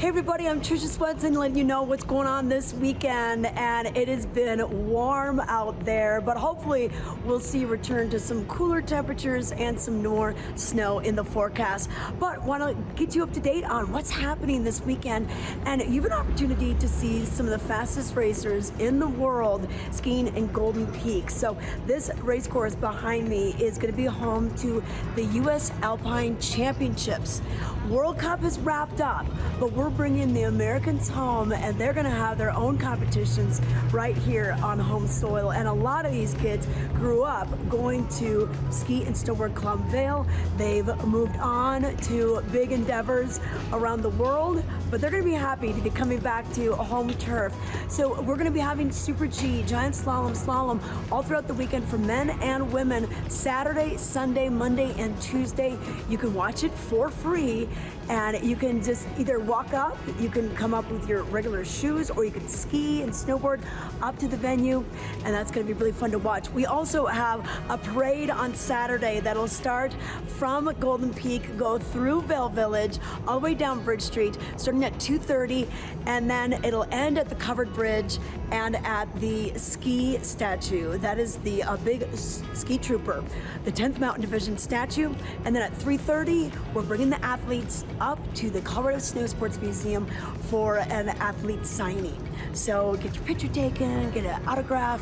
Hey everybody, I'm Tricia Swenson letting you know what's going on this weekend, and it has been warm out there, but hopefully we'll see a return to some cooler temperatures and some more snow in the forecast. But want to get you up to date on what's happening this weekend, and you have an opportunity to see some of the fastest racers in the world skiing in Golden Peak. So this race course behind me is going to be home to the U.S. Alpine Championships. World Cup is wrapped up, but we're bringing the Americans home, and they're going to have their own competitions right here on home soil. And a lot of these kids grew up going to Ski and Snowboard Club Vail. They've moved on to big endeavors around the world, but they're going to be happy to be coming back to home turf. So we're going to be having Super G, Giant Slalom all throughout the weekend for men and women, Saturday, Sunday, Monday, and Tuesday. You can watch it for free, and you can just either walk up, you can come up with your regular shoes, or you can ski and snowboard up to the venue, and that's going to be really fun to watch. We also have a parade on Saturday that'll start from Golden Peak, go through Vail Village, all the way down Bridge Street, starting at 2:30, and then it'll end at the covered bridge and at the ski statue. That is the big ski trooper, the 10th Mountain Division statue. And then at 3:30, we're bringing the athletes up to the Colorado Snow Sports Museum for an athlete signing. So get your picture taken, get an autograph,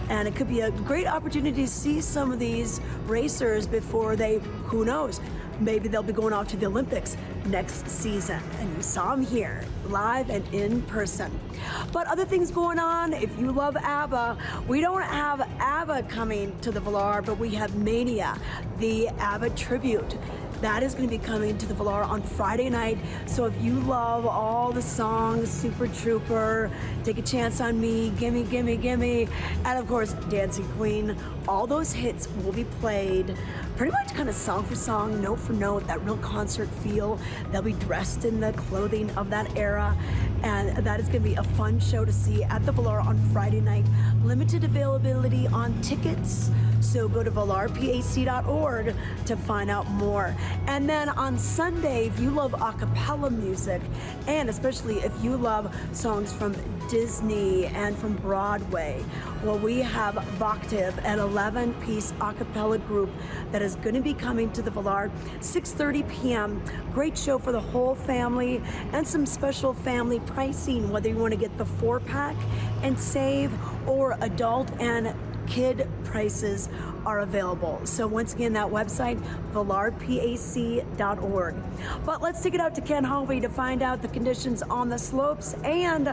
and it could be a great opportunity to see some of these racers before they, who knows, maybe they'll be going off to the Olympics next season. And you saw them here, live and in person. But other things going on, if you love ABBA, we don't have ABBA coming to the Valar, but we have Mania, the ABBA tribute. That is going to be coming to the Valar on Friday night. So if you love all the songs, Super Trooper, Take a Chance on Me, Gimme, Gimme, Gimme, and of course, Dancing Queen, all those hits will be played pretty much kind of song for song, note for note, that real concert feel. They'll be dressed in the clothing of that era, and that is going to be a fun show to see at the Valar on Friday night. Limited availability on tickets, so go to valarpac.org to find out more. And then on Sunday, if you love a cappella music, and especially if you love songs from Disney and from Broadway, well, we have Voctiv, an 11-piece a cappella group that is going to be coming to the Valar, 6:30 p.m. Great show for the whole family, and some special family pricing, whether you want to get the 4-pack and save, or adult and kid prices are available. So once again, that website, valarpac.org. But let's take it out to Ken Hovey to find out the conditions on the slopes and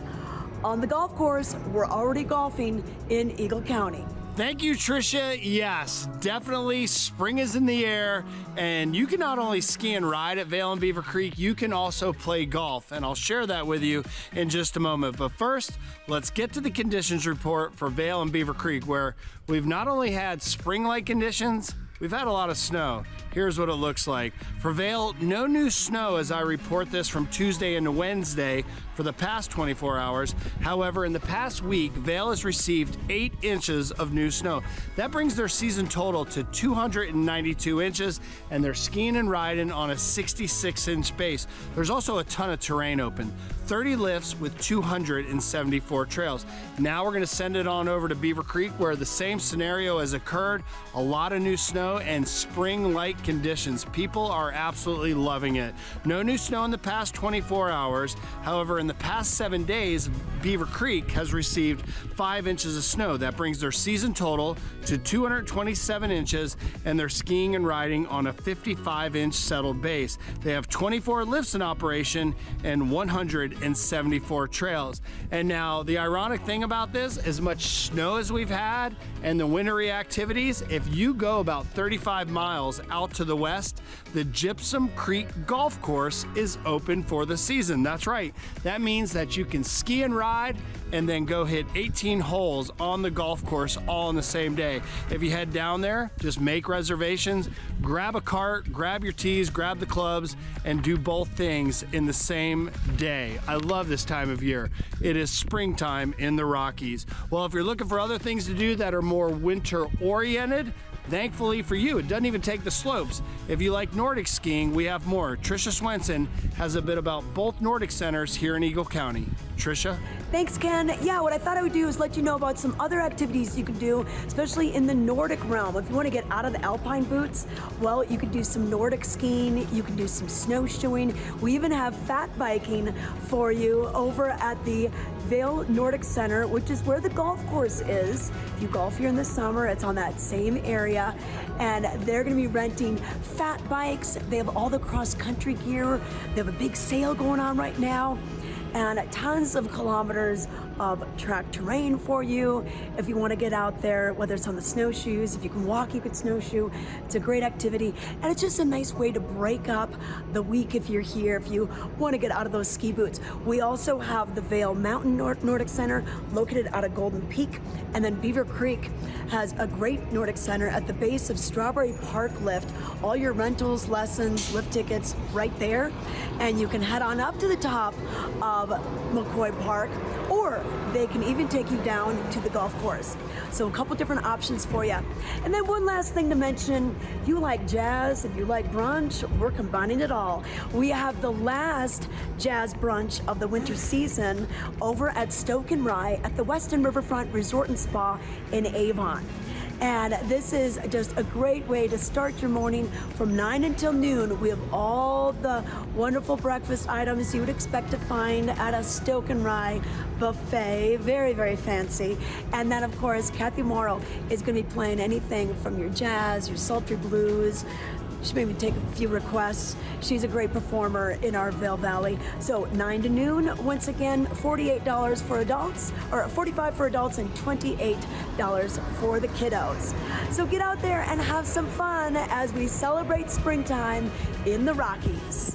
on the golf course. We're already golfing in Eagle County. Thank you, Tricia. Yes, definitely spring is in the air, and you can not only ski and ride at Vail and Beaver Creek, you can also play golf, and I'll share that with you in just a moment. But first, let's get to the conditions report for Vail and Beaver Creek, where we've not only had spring-like conditions, we've had a lot of snow. Here's what it looks like. For Vail, no new snow as I report this from Tuesday into Wednesday for the past 24 hours. However, in the past week, Vail has received 8 inches of new snow. That brings their season total to 292 inches, and they're skiing and riding on a 66-inch base. There's also a ton of terrain open, 30 lifts with 274 trails. Now we're gonna send it on over to Beaver Creek, where the same scenario has occurred, a lot of new snow and spring-like conditions. People are absolutely loving it. No new snow in the past 24 hours. However, in the past 7 days, Beaver Creek has received 5 inches of snow. That brings their season total to 227 inches, and they're skiing and riding on a 55-inch settled base. They have 24 lifts in operation and 174 trails. And now the ironic thing about this, as much snow as we've had and the wintry activities, if you go about 35 miles out to the west, the Gypsum Creek Golf Course is open for the season. That's right. That means that you can ski and ride and then go hit 18 holes on the golf course all in the same day. If you head down there, just make reservations, grab a cart, grab your tees, grab the clubs, and do both things in the same day. I love this time of year. It is springtime in the Rockies. Well, if you're looking for other things to do that are more winter oriented, Thankfully for you, it doesn't even take the slopes. If you like Nordic skiing, we have more. Tricia Swenson has a bit about both Nordic centers here in Eagle County. Tricia? Thanks, Ken. Yeah, what I thought I would do is let you know about some other activities you can do, especially in the Nordic realm. If you want to get out of the alpine boots, well, you can do some Nordic skiing, you can do some snowshoeing. We even have fat biking for you over at the Vail Nordic Center, which is where the golf course is. If you golf here in the summer, it's on that same area. And they're going to be renting fat bikes. They have all the cross-country gear. They have a big sale going on right now. And tons of kilometers of track terrain for you if you want to get out there, whether it's on the snowshoes. If you can walk, you can snowshoe. It's a great activity, and it's just a nice way to break up the week if you're here, if you want to get out of those ski boots. We also have the Vail Mountain Nordic Center located out of Golden Peak, and then Beaver Creek has a great Nordic Center at the base of Strawberry Park Lift. All your rentals, lessons, lift tickets right there, and you can head on up to the top of McCoy Park, or they can even take you down to the golf course. So a couple different options for you. And then one last thing to mention, if you like jazz, if you like brunch, we're combining it all. We have the last jazz brunch of the winter season over at Stoke and Rye at the Weston Riverfront Resort and Spa in Avon. And this is just a great way to start your morning from 9 until noon. We have all the wonderful breakfast items you would expect to find at a Stoke and Rye buffet. Very, very fancy. And then, of course, Kathy Morrow is going to be playing anything from your jazz, your sultry blues. She maybe take a few requests. She's a great performer in our Vail Valley. So 9 to noon, once again, $48 for adults, or $45 for adults and $28 for the kiddos. So get out there and have some fun as we celebrate springtime in the Rockies.